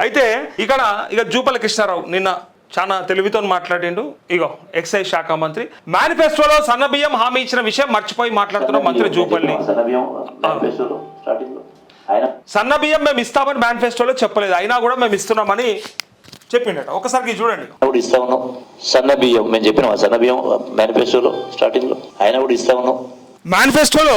అయితే ఇక్కడ ఇక జూపల్లి కృష్ణారావు నిన్న చాలా తెలివితో మాట్లాడిండు. ఇగో ఎక్సైజ్ శాఖ మంత్రి మేనిఫెస్టోలో సన్నబియ్యం హామీ ఇచ్చిన విషయం మర్చిపోయి మాట్లాడుతున్న మంత్రి జూపల్లి. సన్నబియ్యం మేము ఇస్తామని మేనిఫెస్టోలో చెప్పలేదు, అయినా కూడా మేము ఇస్తున్నామని చెప్పిండట. ఒకసారి చూడండి. ఇస్తా ఉన్నాం సన్న బియ్యం, మేము చెప్పినాం సన్న బియ్యం మేనిఫెస్టోలో స్టార్టింగ్ లో, అయినా కూడా ఇస్తా ఉన్నాం. మేనిఫెస్టోలో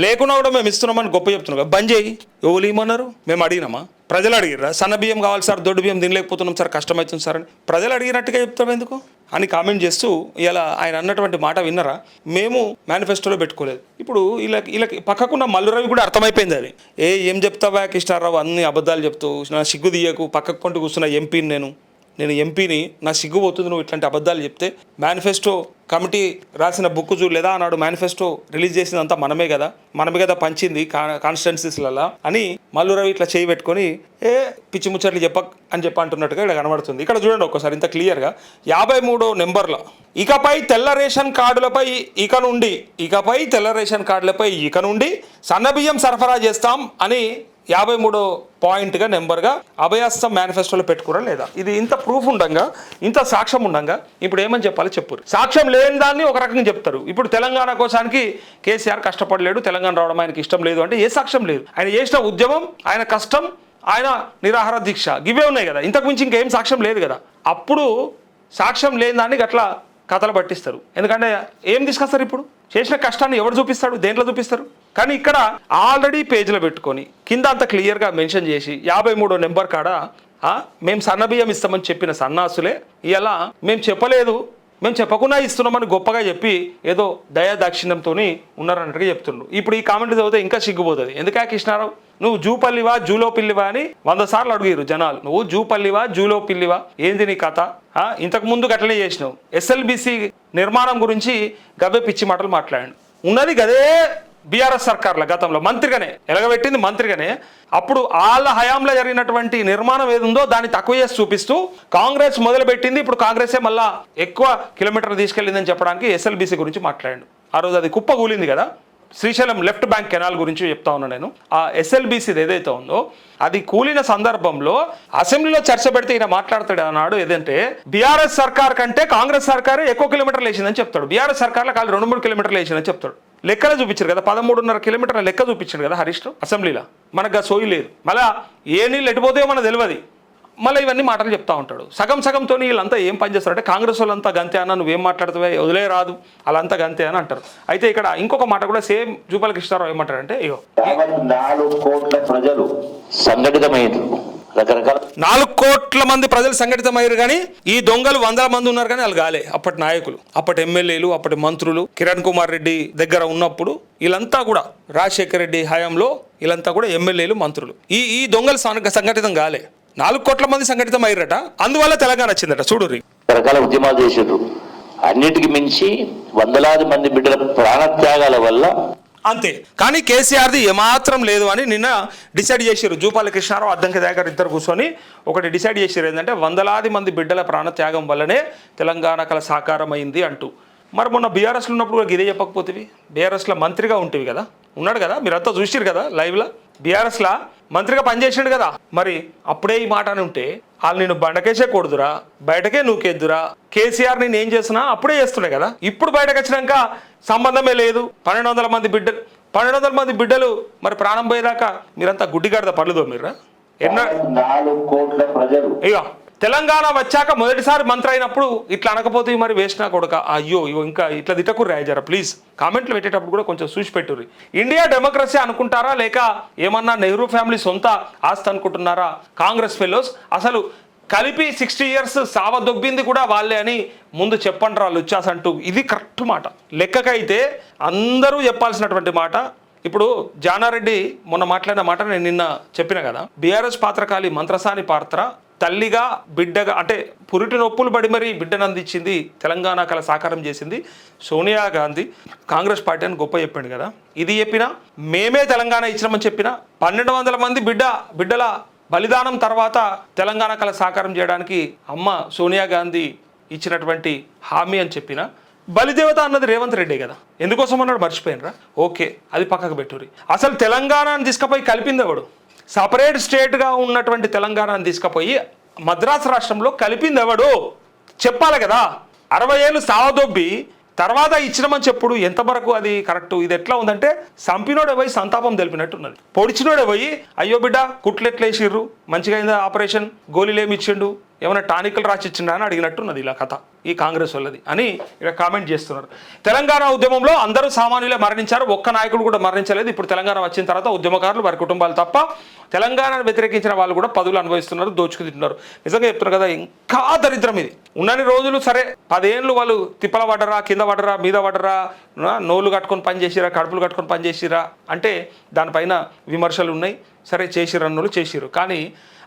లేకున్నా కూడా మేము ఇస్తున్నామని గొప్ప చెప్తున్నాం కదా. బంద్ చేయి, ఎవరు ఇమ్మన్నారు? మేము అడిగినామా? ప్రజలు అడిగిరా సన్న బియ్యం కావాలి సార్, దొడ్డు బియ్యం తినలేకపోతున్నాం సార్, కష్టమవుతుంది సార్ అని ప్రజలు అడిగినట్టుగా చెప్తాం ఎందుకు అని కామెంట్ చేస్తూ ఇలా ఆయన అన్నటువంటి మాట విన్నరా? మేము మేనిఫెస్టోలో పెట్టుకోలేదు. ఇప్పుడు వీళ్ళకి పక్కకున్న మల్లురవి కూడా అర్థమైపోయింది అది. ఏం చెప్తావా కృష్ణారావు, అన్ని అబద్ధాలు చెప్తూ నా సిగ్గు తీయకు, పక్కకు కొంటూ కూర్చున్న ఎంపీని నేను ఎంపీని, నా సిగ్గు పోతుంది నువ్వు ఇట్లాంటి అబద్ధాలు చెప్తే. మేనిఫెస్టో కమిటీ రాసిన బుక్ చూడలేదా? ఆనాడు మేనిఫెస్టో రిలీజ్ చేసిందంతా మనమే కదా పంచింది కాన్స్టిట్యున్సీస్లలో అని మల్లురవి ఇట్లా చేయి పెట్టుకొని పిచ్చి ముచ్చట్లు అని అంటున్నట్టుగా ఇక్కడ కనబడుతుంది. ఇక్కడ చూడండి ఒక్కసారి ఇంత క్లియర్గా 53వ నెంబర్లో ఇకపై తెల్ల రేషన్ కార్డులపై ఇక నుండి సన్నబియ్యం సరఫరా చేస్తాం అని 53వ పాయింట్గా నెంబర్గా అభయాస్తం మేనిఫెస్టోలో పెట్టుకురా లేదా? ఇది ఇంత ప్రూఫ్ ఉండంగా, ఇంత సాక్ష్యం ఉండంగా ఇప్పుడు ఏమని చెప్పాలి చెప్పు. సాక్ష్యం లేని దాన్ని ఒక రకంగా చెప్తారు. ఇప్పుడు తెలంగాణ కోసానికి కేసీఆర్ కష్టపడలేడు, తెలంగాణ రావడం ఆయనకి ఇష్టం లేదు అంటే ఏ సాక్ష్యం లేదు. ఆయన చేసిన ఉద్యమం, ఆయన కష్టం, ఆయన నిరాహార దీక్ష ఇవే ఉన్నాయి కదా. ఇంతకు మించి ఇంకేం సాక్ష్యం లేదు కదా. అప్పుడు సాక్ష్యం లేని దాన్ని అట్లా కథలు పట్టిస్తారు. ఎందుకంటే ఏం తీసుకొస్తారు? ఇప్పుడు చేసిన కష్టాన్ని ఎవరు చూపిస్తాడు, దేంట్లో చూపిస్తారు? కానీ ఇక్కడ ఆల్రెడీ పేజీలో పెట్టుకొని కింద అంత క్లియర్గా మెన్షన్ చేసి 53వ నెంబర్ కాడ మేము సన్నబియ్యం ఇస్తామని చెప్పిన సన్నాసులే ఇలా మేము చెప్పకుండా ఇస్తున్నామని గొప్పగా చెప్పి ఏదో దయాదాక్షిణ్యంతో ఉన్నారన్నట్టుగా చెప్తుండ్రు. ఇప్పుడు ఈ కామెంట్ చదివితే ఇంకా సిగ్గుపోతుంది. ఎందుకా కృష్ణారావు, నువ్వు జూపల్లివా జూలో పిల్లివా అని 100 సార్లు అడిగారు జనాలు. నువ్వు జూపల్లివా జూలో పిల్లివా, ఏంది నీ కథ? ఇంతకు ముందు గట్లనే చేసినావు. ఎస్ఎల్బిసి నిర్మాణం గురించి గవ్వే పిచ్చి మాటలు మాట్లాడాడు. ఉన్నది గదే బీఆర్ఎస్ సర్కార్ల గతంలో మంత్రిగానే ఎలగబెట్టింది మంత్రిగానే. అప్పుడు వాళ్ళ హయాంలో జరిగినటువంటి నిర్మాణం ఏది ఉందో దాన్ని తక్కువ చేసి చూపిస్తూ కాంగ్రెస్ మొదలుపెట్టింది, ఇప్పుడు కాంగ్రెసే మళ్ళా ఎక్కువ కిలోమీటర్లు తీసుకెళ్ళిందని చెప్పడానికి ఎస్ఎల్బిసి గురించి మాట్లాడాడు. ఆ రోజు అది కుప్ప కూలింది కదా. శ్రీశైలం లెఫ్ట్ బ్యాంక్ కెనాల్ గురించి చెప్తా ఉన్నా నేను. ఆ ఎస్ఎల్బిసిది ఏదైతే ఉందో అది కూలిన సందర్భంలో అసెంబ్లీలో చర్చ పెడితే ఈయన మాట్లాడతాడు అన్నాడు. ఏదంటే బీఆర్ఎస్ సర్కార్ కంటే కాంగ్రెస్ సర్కారే ఎక్కువ కిలోమీటర్లు వేసిందని చెప్తాడు. బీఆర్ఎస్ సర్కార్లో కాదు 2-3 కిలోమీటర్లు వేసిందని చెప్తాడు. లెక్కలు చూపించారు కదా, 13.5 కిలోమీటర్ల లెక్క చూపించాడు కదా హరీష్ రావు అసెంబ్లీలో. మనకు సోయి లేదు. మళ్ళీ ఏ నీళ్ళు ఎటుపోతాయో మనకు తెలియదు. మళ్ళీ ఇవన్నీ మాటలు చెప్తా ఉంటాడు. సగంతో వీళ్ళంతా ఏం పని చేస్తారంటే కాంగ్రెస్ వాళ్ళంతా గంతే అన్న, నువ్వేం మాట్లాడుతావే వదిలే రాదు, వాళ్ళంతా గంతే అని అంటారు. అయితే ఇక్కడ ఇంకొక మాట కూడా సేమ్ జూపల్లి కృష్ణారావు ఏమంటారంటే, 4 కోట్ల ప్రజలు సంఘటితమైనరు, రకరకాల 4 కోట్ల మంది ప్రజలు సంఘటితమయ్యారు. కానీ ఈ దొంగలు 100 మంది ఉన్నారు కానీ వాళ్ళు కాలే. అప్పటి నాయకులు, అప్పటి ఎమ్మెల్యేలు, అప్పటి మంత్రులు కిరణ్ కుమార్ రెడ్డి దగ్గర ఉన్నప్పుడు వీళ్ళంతా కూడా రాజశేఖర రెడ్డి హయాంలో వీళ్ళంతా కూడా ఎమ్మెల్యేలు, మంత్రులు. ఈ దొంగలు సంఘటితం కాలే. 4 కోట్ల మంది సంఘటితం అయ్యారట. అందువల్ల తెలంగాణ వచ్చిందట. చూడుర్రి, రకరకాల ఉద్యమాలు చేసారు. అన్నిటికి మించి వందలాది మంది బిడ్డల ప్రాణత్యాగాల వల్ల అంతే. కానీ కేసీఆర్ది ఏమాత్రం లేదు అని నిన్న డిసైడ్ చేశారు. జూపల్లి కృష్ణారావు, అద్దంకి దగ్గర ఇద్దరు కూర్చొని ఒకటి డిసైడ్ చేశారు. ఏంటంటే వందలాది మంది బిడ్డల ప్రాణత్యాగం వల్లనే తెలంగాణ కల సాకారం అయింది అంటూ. మరి మొన్న బీఆర్ఎస్లో ఉన్నప్పుడు కూడా ఇదే చెప్పకపోతేవి. బీఆర్ఎస్లో మంత్రిగా ఉంటేవి కదా, ఉన్నాడు కదా, మీరంతా చూసిరు కదా లైవ్లో. బీఆర్ఎస్లో మంత్రిగా పనిచేసాడు కదా. మరి అప్పుడే ఈ మాట అని ఉంటే వాళ్ళు నేను బండకేసే కొడుదురా, బయటకే నూకేద్దురా, కేసీఆర్ నేను ఏం చేస్తున్నా అప్పుడే చేస్తున్నాయి కదా. ఇప్పుడు బయటకు వచ్చినాక సంబంధమే లేదు. 1200 మంది బిడ్డలు మరి ప్రాణం పోయేదాకా మీరంతా గుడ్డిగాడిద పర్లేదో మీరు. 4 కోట్ల ప్రజలు ఇక తెలంగాణ వచ్చాక మొదటిసారి మంత్రి అయినప్పుడు ఇట్లా అనకపోతే మరి వేసినా కొడుక, అయ్యో ఇంకా ఇట్లా తిట్టకుర్రి రాయజారా ప్లీజ్. కామెంట్లు పెట్టేటప్పుడు కూడా కొంచెం చూసి పెట్టుర్రి. ఇండియా డెమోక్రసీ అనుకుంటారా లేక ఏమన్నా నెహ్రూ ఫ్యామిలీ సొంత ఆస్తి అనుకుంటున్నారా కాంగ్రెస్ ఫెలోస్? అసలు కలిపి 60 years సావదొబ్బింది కూడా వాళ్ళే అని ముందు చెప్పండి రా లుచ్చాస్ అంటూ. ఇది కరెక్ట్ మాట. లెక్కకైతే అందరూ చెప్పాల్సినటువంటి మాట. ఇప్పుడు జానారెడ్డి మొన్న మాట్లాడిన మాట నేను నిన్న చెప్పిన కదా. బీఆర్ఎస్ పాత్రకాలి మంత్రసాని పాత్ర తల్లిగా బిడ్డగా అంటే పురిటి నొప్పులు పడి మరీ బిడ్డను అందించింది, తెలంగాణ కల సాకారం చేసింది సోనియా గాంధీ. కాంగ్రెస్ పార్టీ అని గొప్ప చెప్పాడు కదా. ఇది చెప్పినా మేమే తెలంగాణ ఇచ్చినామని చెప్పిన 1200 మంది బిడ్డల బలిదానం తర్వాత తెలంగాణ కల సాకారం చేయడానికి అమ్మ సోనియా గాంధీ ఇచ్చినటువంటి హామీ అని చెప్పిన బలిదేవత అన్నది రేవంత్ రెడ్డే కదా. ఎందుకోసం అన్నాడు మర్చిపోయినరా? ఓకే, అది పక్కకు పెట్టుర్రి. అసలు తెలంగాణను తీసుకుపోయి కలిపింది ఎవడు? సపరేట్ స్టేట్గా ఉన్నటువంటి తెలంగాణను తీసుకుపోయి మద్రాసు రాష్ట్రంలో కలిపింది ఎవడు చెప్పాలి కదా. 60 ఏళ్ళు సావదొబ్బి తర్వాత ఇచ్చినామని చెప్పుడు ఎంతవరకు అది కరెక్ట్? ఇది ఎట్లా ఉందంటే సంపినోడే పోయి సంతాపం తెలిపినట్టున్నది. పొడిచినోడే పోయి అయ్యో బిడ్డ కుట్లు ఎట్లా వేసిర్రు, మంచిగా అయిందా ఆపరేషన్, గోళీలు ఏమి ఇచ్చిండు, ఏమైనా టానికలు రాసిచ్చిండా అని అడిగినట్టున్నది ఇలా కథ ఈ కాంగ్రెస్ వాళ్ళది అని ఇక్కడ కామెంట్ చేస్తున్నారు. తెలంగాణ ఉద్యమంలో అందరూ సామాన్యులే మరణించారు, ఒక్క నాయకుడు కూడా మరణించలేదు. ఇప్పుడు తెలంగాణ వచ్చిన తర్వాత ఉద్యమకారులు వారి కుటుంబాలు తప్ప తెలంగాణను వ్యతిరేకించిన వాళ్ళు కూడా పదవులు అనుభవిస్తున్నారు, దోచుకు తింటున్నారు. నిజంగా చెప్తున్నారు కదా, ఇంకా దరిద్రం ఇది. ఉన్నన్ని రోజులు సరే 10 ఏళ్ళు వాళ్ళు తిప్పల పడ్డరా, కింద పడ్డరా, మీద పడ్డరా, నోళ్ళు కట్టుకొని పనిచేసిరా, కడుపులు కట్టుకొని పనిచేసిరా అంటే దానిపైన విమర్శలు ఉన్నాయి. సరే చేసిరు అన్నోళ్ళు చేసిరు, కానీ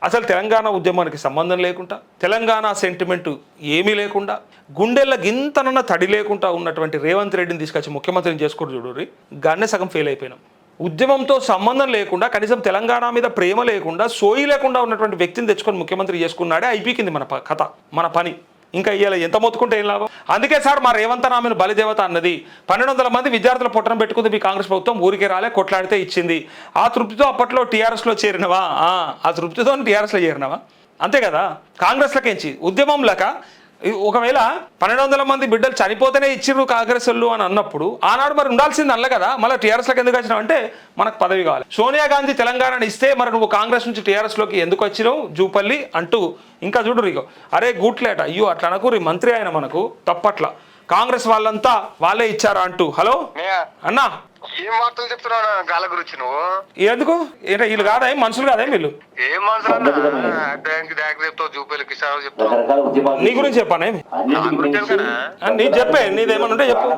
అసలు తెలంగాణ ఉద్యమానికి సంబంధం లేకుండా, తెలంగాణ సెంటిమెంటు ఏమీ లేకుండా, గుండెల్లో గింతనన్న తడి లేకుండా ఉన్నటువంటి రేవంత్ రెడ్డిని తీసుకొచ్చి ముఖ్యమంత్రిని చేసుకుని చూడుర్రి, గానే సగం ఫెయిల్ అయిపోయినాం. ఉద్యమంతో సంబంధం లేకుండా, కనీసం తెలంగాణ మీద ప్రేమ లేకుండా, సోయి లేకుండా ఉన్నటువంటి వ్యక్తిని తెచ్చుకొని ముఖ్యమంత్రి చేసుకున్నాడే అయిపోయింది మన కథ, మన పని. ఇంకా ఇయ్యాల ఎంత మొత్తుకుంటే ఏం లాభం? అందుకే సార్ మా రేవంత్ రామన్ బలిదేవత అన్నది. 1200 మంది విద్యార్థుల పొట్టన పెట్టుకుంది మీ కాంగ్రెస్ ప్రభుత్వం, ఊరికే రాలే, కొట్లాడితే ఇచ్చింది. ఆ తృప్తితో అప్పట్లో టీఆర్ఎస్లో చేరినవా? ఆ తృప్తితో టీఆర్ఎస్లో చేరినవా? అంతే కదా. కాంగ్రెస్లకించి ఉద్యమంలక ఒకవేళ 1200 మంది బిడ్డలు చనిపోతేనే ఇచ్చిర్రు కాంగ్రెస్ వాళ్ళు అని అన్నప్పుడు ఆనాడు మరి ఉండాల్సింది అల్ల కదా. మళ్ళీ టీఆర్ఎస్లోకి ఎందుకు వచ్చినావు అంటే మనకు పదవి కావాలి. సోనియా గాంధీ తెలంగాణని ఇస్తే మరి నువ్వు కాంగ్రెస్ నుంచి టీఆర్ఎస్లోకి ఎందుకు వచ్చినావు జూపల్లి అంటూ ఇంకా చూడు రిగో, అరే గూట్లేట, అయ్యో అట్లా అనకూరి, మంత్రి ఆయన మనకు తప్పట్ల, కాంగ్రెస్ వాళ్ళంతా వాళ్ళే ఇచ్చారా అంటూ. హలో అన్నా, ఏం వార్తలు చెప్తున్నావు గాల గురించి నువ్వు? ఎందుకు ఏంటో వీళ్ళు కాదా, మనుషులు కాదా వీళ్ళు? ఏం మనుషులు చెప్తావు, చూపేలు కిషోర్ చెప్తావు, నీ గురించి చెప్పానే, నీ చెప్పే, నీదేమన్నా ఉంటే చెప్పు.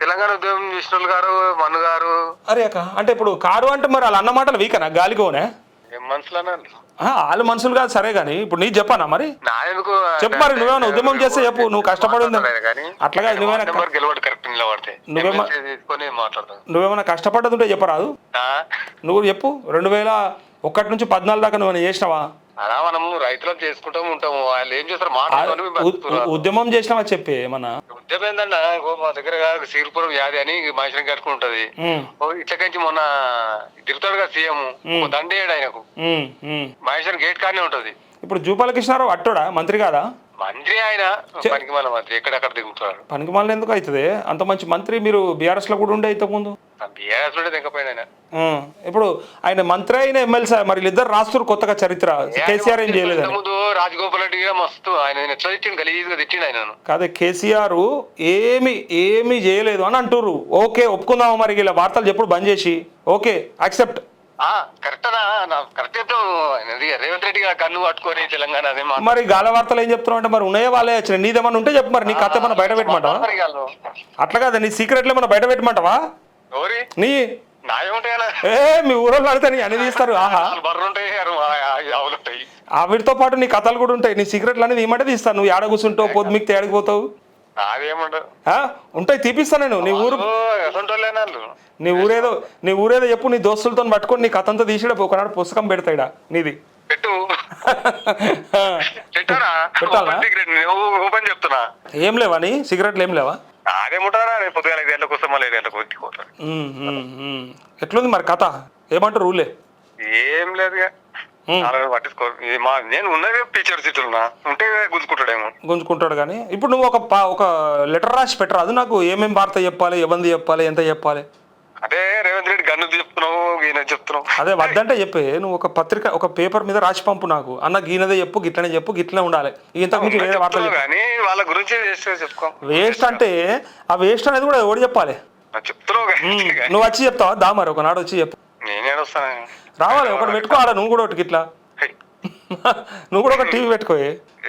తెలంగాణ ఉద్యమం చేసిన వాళ్ళు గారు, మన్ను గారు. అరే అక్క, అంటే ఇప్పుడు కారు అంటే మరి వాళ్ళ అన్న మాటలు వీకనా, గాలికోనే? ఏం మనుషులు అన్నారు? వాళ్ళు మనుషులు కాదు సరే, కానీ ఇప్పుడు నీకు చెప్పానా మరి? నాయనకు చెప్పు మరి, నువ్వేమైనా ఉద్యమం చేస్తే చెప్పు, నువ్వు కష్టపడి అట్లాగా నువ్వేమైనా కష్టపడ్డది ఉంటే చెప్పరాదు. నువ్వు చెప్పు, 2001 నుంచి 14 దాకా నువ్వు చేసినావా? అలా మనము రైతులకు చేసుకుంటాము ఉంటాము, వాళ్ళు ఏం చేస్తారు మాట ఉద్యమం చేసినావా చెప్పి ఏమన్నా? ఉద్యమం ఏందన్నా, మా దగ్గర శ్రీపురం వ్యాధి అని మహేశ్వరం కట్టుకుని ఉంటది. ఇట్లకంచి మొన్న తిరుగుతాడు కదా సీఎం, దండేయడు ఆయనకు, మహేశ్వరం గేట్ కానే ఉంటది. ఇప్పుడు జూపాల కృష్ణారావు అట్టోడా మంత్రి కాదా? మంత్రి ఆయన పనికిమాల మంత్రి, ఎక్కడెక్కడ దిగుతాడు. పనికిమాల ఎందుకు అవుతుంది అంత మంచి మంత్రి? మీరు బీఆర్ఎస్ లో కూడా ఉండే అయితే ముందు బీఆర్ఎస్ లో దిగపోయిన. ఇప్పుడు ఆయన మంత్రి అయిన ఎమ్మెల్సీ మరి వీళ్ళిద్దరు రాస్తారు కొత్తగా చరిత్ర. కేసీఆర్ ఏం చేయలేదు. ముందు రాజగోపాల్ రెడ్డి మస్తు ఆయన ఎట్లా తిట్టిండు, గలీజ్గా తిట్టిండు ఆయన. కాదే, కేసీఆర్ ఏమి చేయలేదు అని అంటుర్రు. ఓకే ఒప్పుకుందాము, మరి ఇలా వార్తలు చెప్పుడు బంద్ చేసి ఓకే యాక్సెప్ట్. కరెక్ట్ చెప్తావు. రేవంత్ రెడ్డి కన్ను పట్టుకొని తెలంగాణ అదే మరి గాల వార్తలు ఏం చెప్తున్నావు అంటే మరి ఉన్నాయే వాళ్ళే వచ్చిన, నీదేమన్నా ఉంటే చెప్పు మరి. నీ కథ ఏమన్నా బయట పెట్టమంటావా? అట్లా కదా, నీ సీక్రెట్లు ఏమన్నా బయట పెట్టమంటావా? నీ మీ ఊరోళ్ళు అడితే నీ అన్ని తీస్తారు. ఆహా, వీటితో పాటు నీ కథలు కూడా ఉంటాయి, నీ సీక్రెట్లు అనేది ఏమంటే తీస్తాను. నువ్వు ఏడ కూర్చుంటావు, పొద్దు మీకు ఏడకపోతావు ఉంటాయి, తీపిస్తాను నేను. నీ ఊరేదో చెప్పు, నీ దోస్తులతో పట్టుకొని నీ కథంతా తీసిడ ఒకనాడు పుస్తకం పెడతాడా నీది. ఏం లేవా నీ సిగరెట్లు ఏం లేవా? ఎట్లుంది మరి కథ, ఏమంటారు ఊళ్ళే? ఏం లేదు, పట్టించుకో. నేను ఉన్నది టీచర్ సీట్లు ఉంటే గుంజుకుంటాడు. కానీ ఇప్పుడు నువ్వు ఒక లెటర్ రాసి పెట్టరాదు నాకు, ఏమేమి వార్త చెప్పాలి, ఎవరిది చెప్పాలి, ఎంత చెప్పాలి? అదే రేవంత్ రెడ్డి గన్ను చెప్తున్నావు, ఈయన చెప్తున్నావు. అదే వద్దంటే చెప్పే, నువ్వు ఒక పత్రిక ఒక పేపర్ మీద రాసి పంపు నాకు, అన్న గీనదే చెప్పు, గిట్లనే చెప్పు, గిట్లనే ఉండాలి. ఇంతకు మించి వేరే వార్తలు కానీ వాళ్ళ గురించి చెప్పుకో. వేస్ట్ అంటే ఆ వేస్ట్ అనేది కూడా ఎవరు చెప్పాలి? చెప్తున్నావు, నువ్వు వచ్చి చెప్తావా? దా మరి ఒకనాడు వచ్చి చెప్పు. నేనే వస్తాను, రావాలి, ఒకటి పెట్టుకో ఆడ, నువ్వు కూడా ఒకటి ఇట్లా నువ్వు కూడా ఒక టీవీ పెట్టుకో.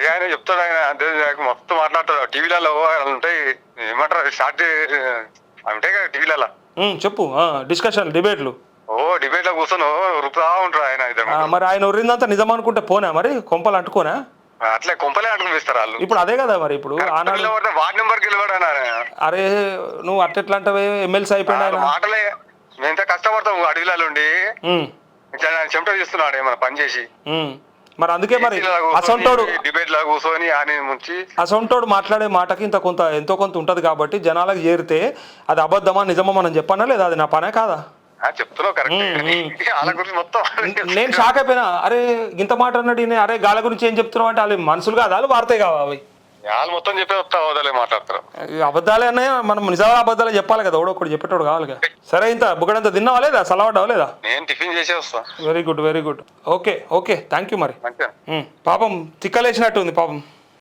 ఆయన చెప్తాడు, ఆయన అంతే మొత్తం మాట్లాడతాడు. టీవీలలో ఉంటాయి, ఏమంటారు స్టార్ట్ ఉంటాయి కదా టీవీలలో. చెప్పు, డిస్కషన్ డిబేట్లు. డిబేట్ లో కూర్చొని రుపుతా ఉంటారు ఆయన. మరి ఆయన ఉర్రిందంతా నిజం అనుకుంటే పోనా మరి, కొంపలు అంటుకోనా? అట్లే కొంపలే అంటుకునిస్తారు వాళ్ళు. ఇప్పుడు అదే కదా మరి, ఇప్పుడు వార్డ్ నెంబర్ గెలవాడు. అరే నువ్వు అట్టెట్లా అంటే ఎమ్మెల్సీ అయిపోయినా మాటలే. ఎంత కష్టపడతాం అడవిలలో ఉండి, చెమట తీస్తున్నాడు ఏమన్నా పని చేసి. మరి అందుకే మరి అసొంటోడు డిబేట్ లా కూర్చొని ఆయన ముంచి అసొంటోడు మాట్లాడే మాటకి ఎంతో కొంత ఉంటది కాబట్టి జనాలకు చేరితే అది అబద్ధమా నిజమా మనం చెప్పానా లేదా? అది నా పనే కాదా? చెప్తున్నావు కరెక్ట్. వాళ్ళ గురించి మొత్తం నేను షాక్ అయిపోయినా, అరే ఇంత మాట అన్నాడు ఈయన, అరే గాల గురించి ఏం చెప్తున్నావు అంటే వాళ్ళు మనుషులు కాదా, వాళ్ళు వార్తే కావా అవి? వాళ్ళు మొత్తం చెప్పే వస్తా అవదాలే మాట్లాడతారు. అబద్ధాలే అన్నాయి, మనం నిజాలు అబద్ధాలే చెప్పాలి కదా, ఒకటి చెప్పేటోడు కావాలిగా. సరే, ఇంత బుగడంతా తిన్నావా లేదా, సలవాడ్డావా లేదా? నేను టిఫిన్ చేసే వస్తా. Very good, very good. Okay okay, thank you మరి. మంచిగా పాపం తిక్కలేసినట్టు ఉంది పాపం.